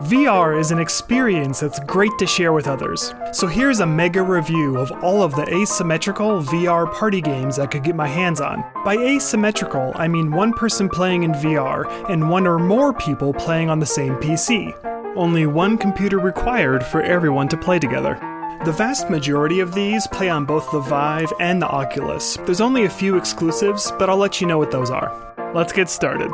VR is an experience that's great to share with others. So here's a mega review of all of the asymmetrical VR party games I could get my hands on. By asymmetrical, I mean one person playing in VR and one or more people playing on the same PC. Only one computer required for everyone to play together. The vast majority of these play on both the Vive and the Oculus. There's only a few exclusives, but I'll let you know what those are. Let's get started.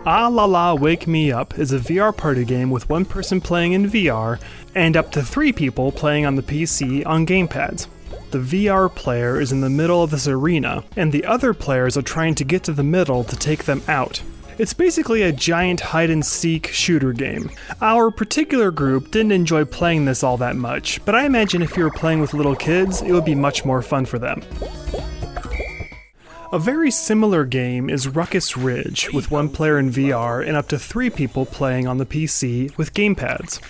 ALaLa Wake Me Up is a VR party game with one person playing in VR and up to 3 people playing on the PC on gamepads. The VR player is in the middle of this arena, and the other players are trying to get to the middle to take them out. It's basically a giant hide-and-seek shooter game. Our particular group didn't enjoy playing this all that much, but I imagine if you were playing with little kids, it would be much more fun for them. A very similar game is Ruckus Ridge, with one player in VR and up to 3 people playing on the PC with gamepads.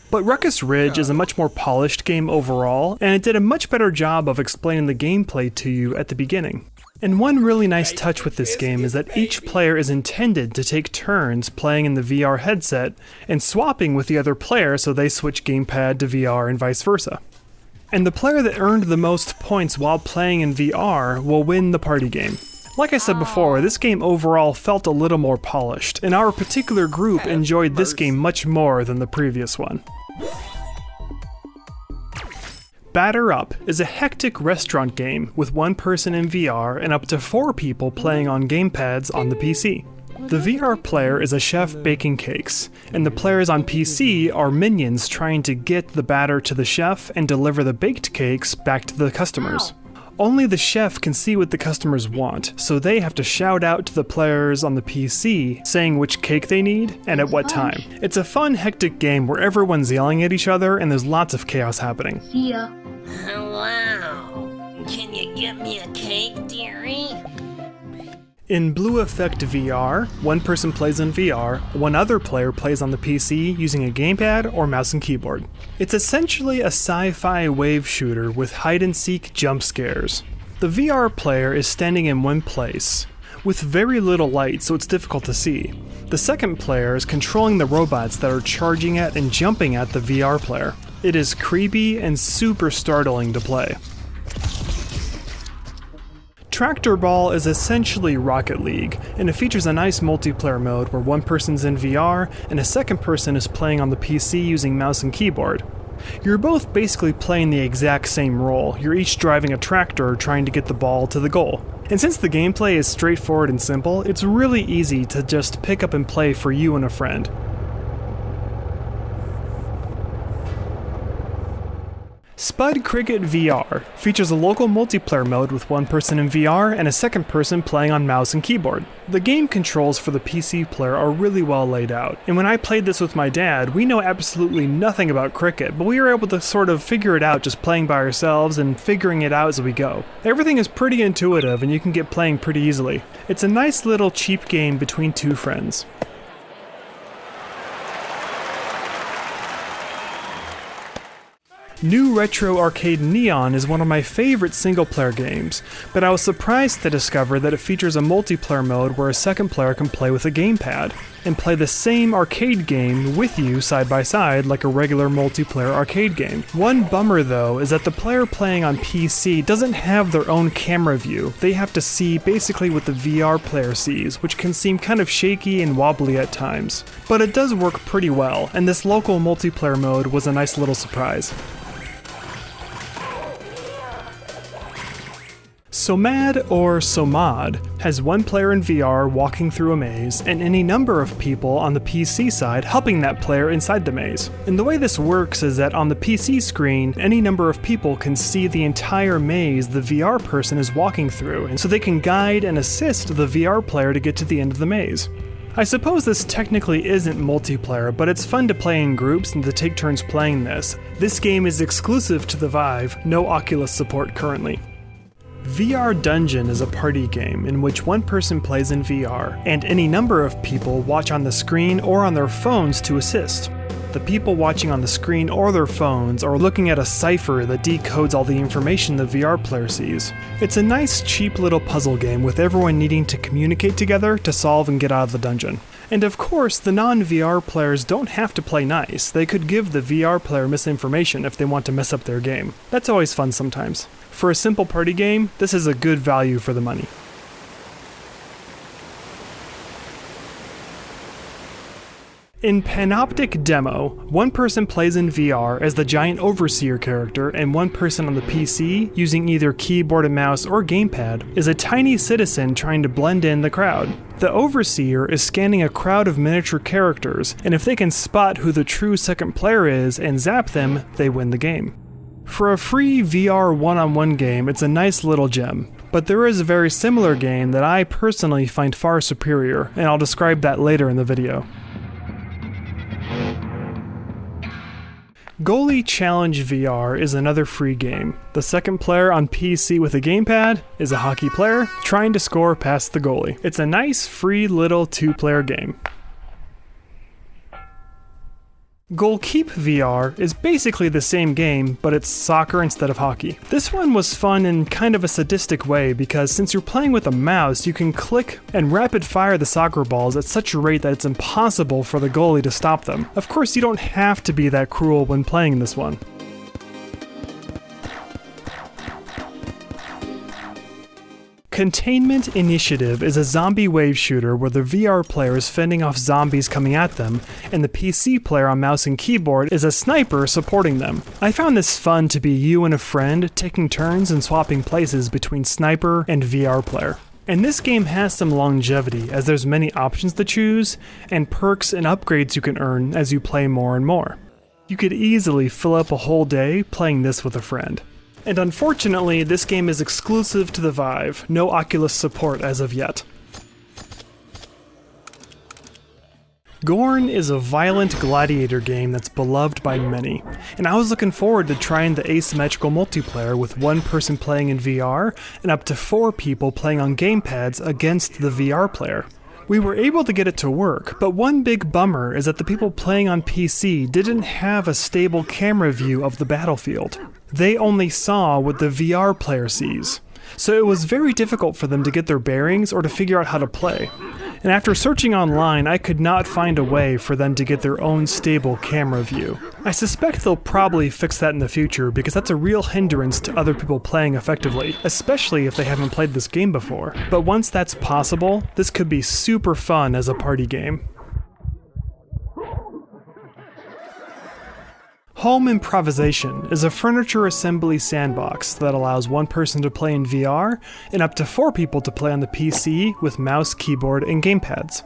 But Ruckus Ridge is a much more polished game overall, and it did a much better job of explaining the gameplay to you at the beginning. And one really nice touch with this game is that each player is intended to take turns playing in the VR headset and swapping with the other player so they switch gamepad to VR and vice versa. And the player that earned the most points while playing in VR will win the party game. Like I said before, this game overall felt a little more polished, and our particular group enjoyed this game much more than the previous one. Batter Up is a hectic restaurant game with one person in VR and up to 4 people playing on gamepads on the PC. The VR player is a chef baking cakes, and the players on PC are minions trying to get the batter to the chef and deliver the baked cakes back to the customers. Only the chef can see what the customers want, so they have to shout out to the players on the PC, saying which cake they need and at what time. It's a fun, hectic game where everyone's yelling at each other and there's lots of chaos happening. See ya. Hello. Can you get me a cake, dearie? In Blue Affective Er, one person plays in VR, one other player plays on the PC using a gamepad or mouse and keyboard. It's essentially a sci-fi wave shooter with hide-and-seek jump scares. The VR player is standing in one place, with very little light so it's difficult to see. The second player is controlling the robots that are charging at and jumping at the VR player. It is creepy and super startling to play. Tractorball is essentially Rocket League, and it features a nice multiplayer mode where one person's in VR and a second person is playing on the PC using mouse and keyboard. You're both basically playing the exact same role. You're each driving a tractor trying to get the ball to the goal. And since the gameplay is straightforward and simple, it's really easy to just pick up and play for you and a friend. Spud Cricket VR features a local multiplayer mode with one person in VR and a second person playing on mouse and keyboard. The game controls for the PC player are really well laid out, and when I played this with my dad, we know absolutely nothing about cricket, but we were able to sort of figure it out just playing by ourselves and figuring it out as we go. Everything is pretty intuitive and you can get playing pretty easily. It's a nice little cheap game between 2 friends. New Retro Arcade Neon is one of my favorite single-player games, but I was surprised to discover that it features a multiplayer mode where a second player can play with a gamepad, and play the same arcade game with you side by side like a regular multiplayer arcade game. One bummer though is that the player playing on PC doesn't have their own camera view. They have to see basically what the VR player sees, which can seem kind of shaky and wobbly at times. But it does work pretty well, and this local multiplayer mode was a nice little surprise. Sommad or Sommad has one player in VR walking through a maze and any number of people on the PC side helping that player inside the maze. And the way this works is that on the PC screen, any number of people can see the entire maze the VR person is walking through, and so they can guide and assist the VR player to get to the end of the maze. I suppose this technically isn't multiplayer, but it's fun to play in groups and to take turns playing this. This game is exclusive to the Vive, no Oculus support currently. VR Dungeon is a party game in which one person plays in VR, and any number of people watch on the screen or on their phones to assist. The people watching on the screen or their phones are looking at a cipher that decodes all the information the VR player sees. It's a nice, cheap little puzzle game with everyone needing to communicate together to solve and get out of the dungeon. And of course, the non-VR players don't have to play nice. They could give the VR player misinformation if they want to mess up their game. That's always fun sometimes. For a simple party game, this is a good value for the money. In Panoptic Demo, one person plays in VR as the giant overseer character, and one person on the PC, using either keyboard and mouse or gamepad, is a tiny citizen trying to blend in the crowd. The overseer is scanning a crowd of miniature characters, and if they can spot who the true second player is and zap them, they win the game. For a free VR one-on-one game, it's a nice little gem, but there is a very similar game that I personally find far superior, and I'll describe that later in the video. Goalie Challenge VR is another free game. The second player on PC with a gamepad is a hockey player trying to score past the goalie. It's a nice, free little two-player game. GoalkeepVR is basically the same game, but it's soccer instead of hockey. This one was fun in kind of a sadistic way because since you're playing with a mouse, you can click and rapid fire the soccer balls at such a rate that it's impossible for the goalie to stop them. Of course, you don't have to be that cruel when playing this one. Containment Initiative is a zombie wave shooter where the VR player is fending off zombies coming at them, and the PC player on mouse and keyboard is a sniper supporting them. I found this fun to be you and a friend taking turns and swapping places between sniper and VR player. And this game has some longevity as there's many options to choose, and perks and upgrades you can earn as you play more and more. You could easily fill up a whole day playing this with a friend. And unfortunately, this game is exclusive to the Vive, no Oculus support as of yet. GORN is a violent gladiator game that's beloved by many, and I was looking forward to trying the asymmetrical multiplayer with one person playing in VR and up to 4 people playing on gamepads against the VR player. We were able to get it to work, but one big bummer is that the people playing on PC didn't have a stable camera view of the battlefield. They only saw what the VR player sees, so it was very difficult for them to get their bearings or to figure out how to play. And after searching online, I could not find a way for them to get their own stable camera view. I suspect they'll probably fix that in the future because that's a real hindrance to other people playing effectively, especially if they haven't played this game before. But once that's possible, this could be super fun as a party game. Home Improvisation is a furniture assembly sandbox that allows one person to play in VR and up to 4 people to play on the PC with mouse, keyboard, and gamepads.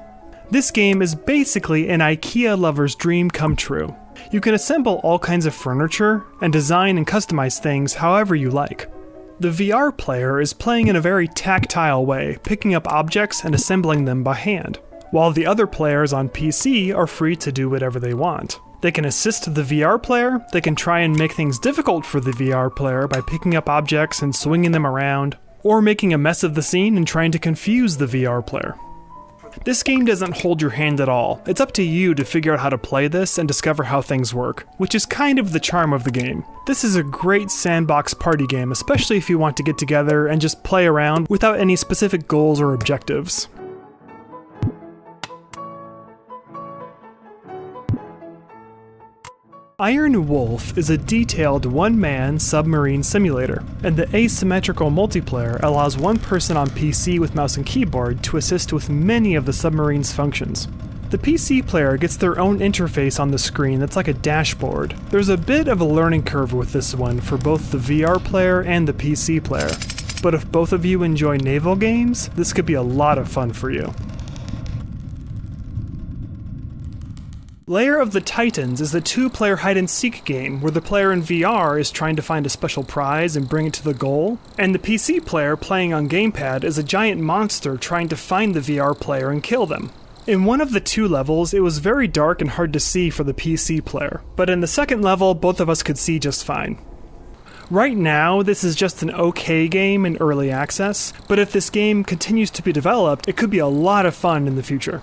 This game is basically an IKEA lover's dream come true. You can assemble all kinds of furniture and design and customize things however you like. The VR player is playing in a very tactile way, picking up objects and assembling them by hand, while the other players on PC are free to do whatever they want. They can assist the VR player, they can try and make things difficult for the VR player by picking up objects and swinging them around, or making a mess of the scene and trying to confuse the VR player. This game doesn't hold your hand at all. It's up to you to figure out how to play this and discover how things work, which is kind of the charm of the game. This is a great sandbox party game, especially if you want to get together and just play around without any specific goals or objectives. IronWolf is a detailed one-man submarine simulator, and the asymmetrical multiplayer allows one person on PC with mouse and keyboard to assist with many of the submarine's functions. The PC player gets their own interface on the screen that's like a dashboard. There's a bit of a learning curve with this one for both the VR player and the PC player, but if both of you enjoy naval games, this could be a lot of fun for you. Lair of the Titans is a 2-player hide-and-seek game where the player in VR is trying to find a special prize and bring it to the goal, and the PC player playing on gamepad is a giant monster trying to find the VR player and kill them. In one of the 2 levels, it was very dark and hard to see for the PC player, but in the second level, both of us could see just fine. Right now, this is just an okay game in early access, but if this game continues to be developed, it could be a lot of fun in the future.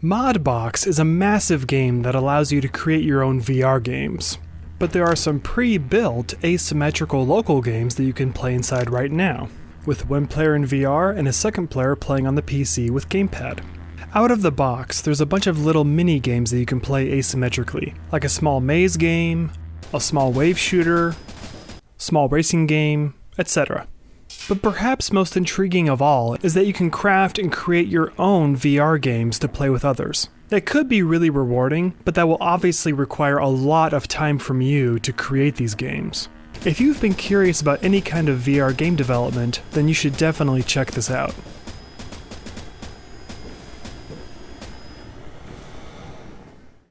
Modbox is a massive game that allows you to create your own VR games, but there are some pre-built asymmetrical local games that you can play inside right now. with one player in VR and a second player playing on the PC with gamepad. Out of the box, there's a bunch of little mini games that you can play asymmetrically, like a small maze game, a small wave shooter, small racing game, etc. But perhaps most intriguing of all is that you can craft and create your own VR games to play with others. That could be really rewarding, but that will obviously require a lot of time from you to create these games. If you've been curious about any kind of VR game development, then you should definitely check this out.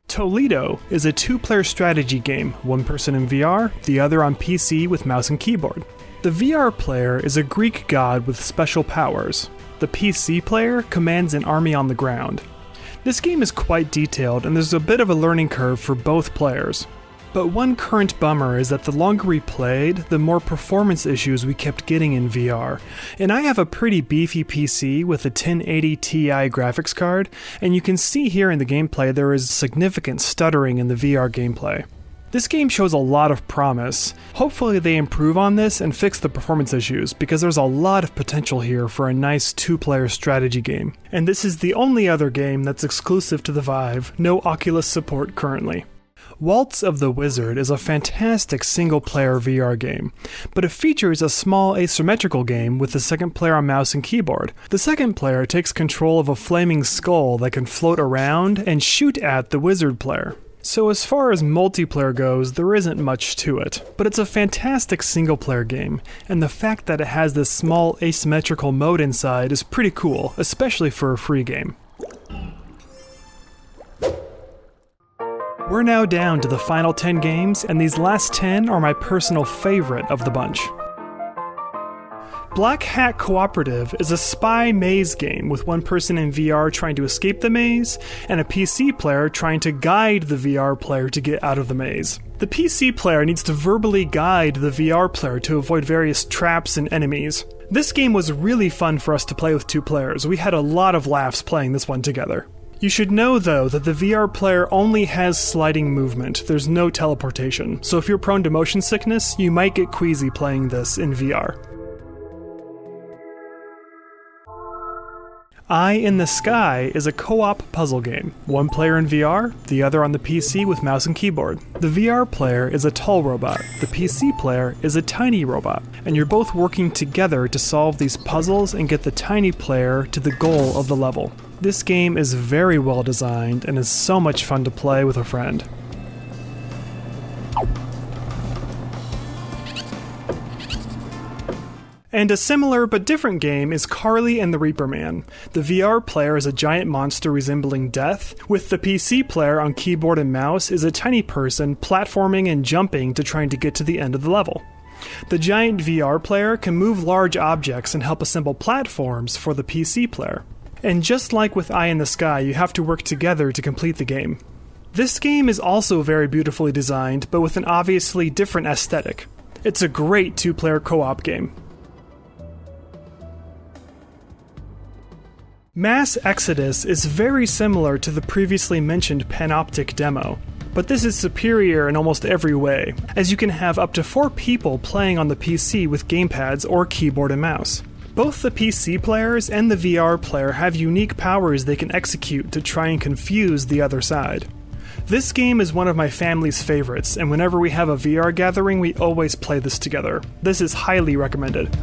Toledo is a two-player strategy game, one person in VR, the other on PC with mouse and keyboard. The VR player is a Greek god with special powers. The PC player commands an army on the ground. This game is quite detailed and there's a bit of a learning curve for both players. But one current bummer is that the longer we played, the more performance issues we kept getting in VR. And I have a pretty beefy PC with a 1080 Ti graphics card, and you can see here in the gameplay there is significant stuttering in the VR gameplay. This game shows a lot of promise. Hopefully they improve on this and fix the performance issues, because there's a lot of potential here for a nice two-player strategy game. And this is the only other game that's exclusive to the Vive, no Oculus support currently. Waltz of the Wizard is a fantastic single-player VR game, but it features a small asymmetrical game with the second player on mouse and keyboard. The second player takes control of a flaming skull that can float around and shoot at the wizard player. So as far as multiplayer goes, there isn't much to it, but it's a fantastic single-player game, and the fact that it has this small asymmetrical mode inside is pretty cool, especially for a free game. We're now down to the final 10 games, and these last 10 are my personal favorite of the bunch. Black Hat Cooperative is a spy maze game with one person in VR trying to escape the maze, and a PC player trying to guide the VR player to get out of the maze. The PC player needs to verbally guide the VR player to avoid various traps and enemies. This game was really fun for us to play with two players. We had a lot of laughs playing this one together. You should know, though, that the VR player only has sliding movement. There's no teleportation, so if you're prone to motion sickness, you might get queasy playing this in VR. Eye in the Sky is a co-op puzzle game. One player in VR, the other on the PC with mouse and keyboard. The VR player is a tall robot, the PC player is a tiny robot, and you're both working together to solve these puzzles and get the tiny player to the goal of the level. This game is very well designed and is so much fun to play with a friend. And a similar but different game is Carly and the Reaperman. The VR player is a giant monster resembling death, with the PC player on keyboard and mouse is a tiny person platforming and jumping to trying to get to the end of the level. The giant VR player can move large objects and help assemble platforms for the PC player. And just like with Eye in the Sky, you have to work together to complete the game. This game is also very beautifully designed, but with an obviously different aesthetic. It's a great two-player co-op game. Mass Exodus is very similar to the previously mentioned Panoptic Demo, but this is superior in almost every way, as you can have up to 4 people playing on the PC with gamepads or keyboard and mouse. Both the PC players and the VR player have unique powers they can execute to try and confuse the other side. This game is one of my family's favorites, and whenever we have a VR gathering, we always play this together. This is highly recommended.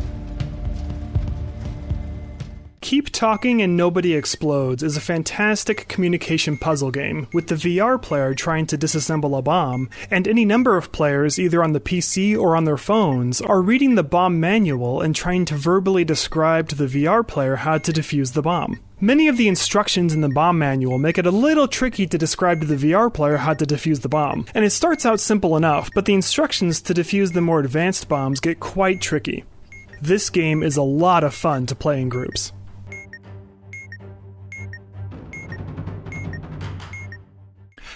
Keep Talking and Nobody Explodes is a fantastic communication puzzle game, with the VR player trying to disassemble a bomb, and any number of players either on the PC or on their phones are reading the bomb manual and trying to verbally describe to the VR player how to defuse the bomb. Many of the instructions in the bomb manual make it a little tricky to describe to the VR player how to defuse the bomb, and it starts out simple enough, but the instructions to defuse the more advanced bombs get quite tricky. This game is a lot of fun to play in groups.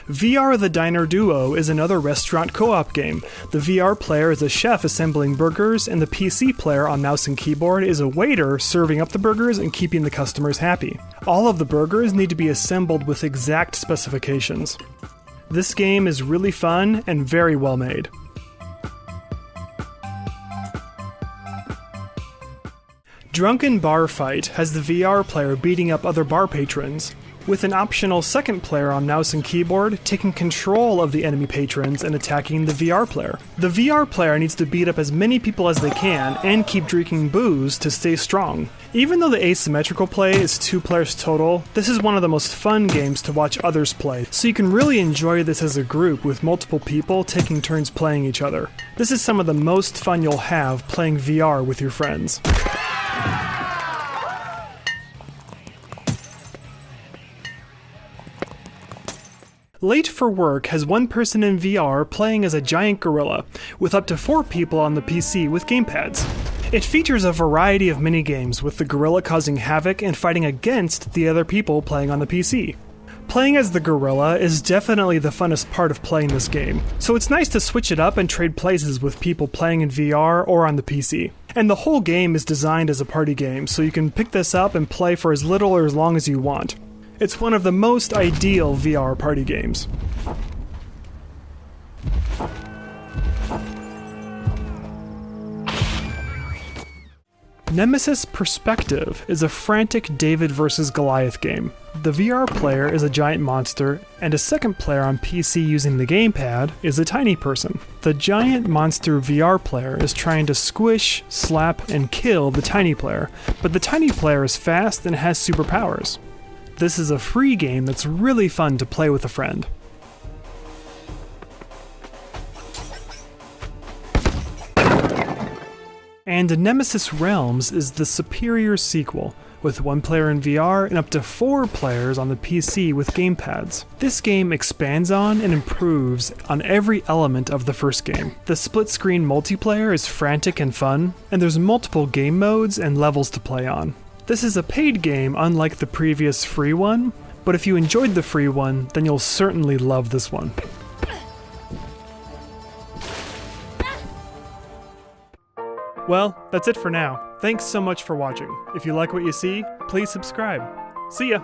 VR The Diner Duo is another restaurant co-op game. The VR player is a chef assembling burgers, and the PC player on mouse and keyboard is a waiter serving up the burgers and keeping the customers happy. All of the burgers need to be assembled with exact specifications. This game is really fun and very well made. Drunken Bar Fight has the VR player beating up other bar patrons, with an optional second player on mouse and keyboard taking control of the enemy patrons and attacking the VR player. The VR player needs to beat up as many people as they can and keep drinking booze to stay strong. Even though the asymmetrical play is 2 players total, this is one of the most fun games to watch others play, so you can really enjoy this as a group with multiple people taking turns playing each other. This is some of the most fun you'll have playing VR with your friends. Late for Work has one person in VR playing as a giant gorilla, with up to 4 people on the PC with gamepads. It features a variety of minigames, with the gorilla causing havoc and fighting against the other people playing on the PC. Playing as the gorilla is definitely the funnest part of playing this game, so it's nice to switch it up and trade places with people playing in VR or on the PC. And the whole game is designed as a party game, so you can pick this up and play for as little or as long as you want. It's one of the most ideal VR party games. Nemesis Perspective is a frantic David vs. Goliath game. The VR player is a giant monster, and a second player on PC using the gamepad is a tiny person. The giant monster VR player is trying to squish, slap, and kill the tiny player, but the tiny player is fast and has superpowers. This is a free game that's really fun to play with a friend. And Nemesis Realms is the superior sequel, with 1 player in VR and up to 4 players on the PC with gamepads. This game expands on and improves on every element of the first game. The split-screen multiplayer is frantic and fun, and there's multiple game modes and levels to play on. This is a paid game unlike the previous free one, but if you enjoyed the free one, then you'll certainly love this one. Well, that's it for now. Thanks so much for watching. If you like what you see, please subscribe. See ya!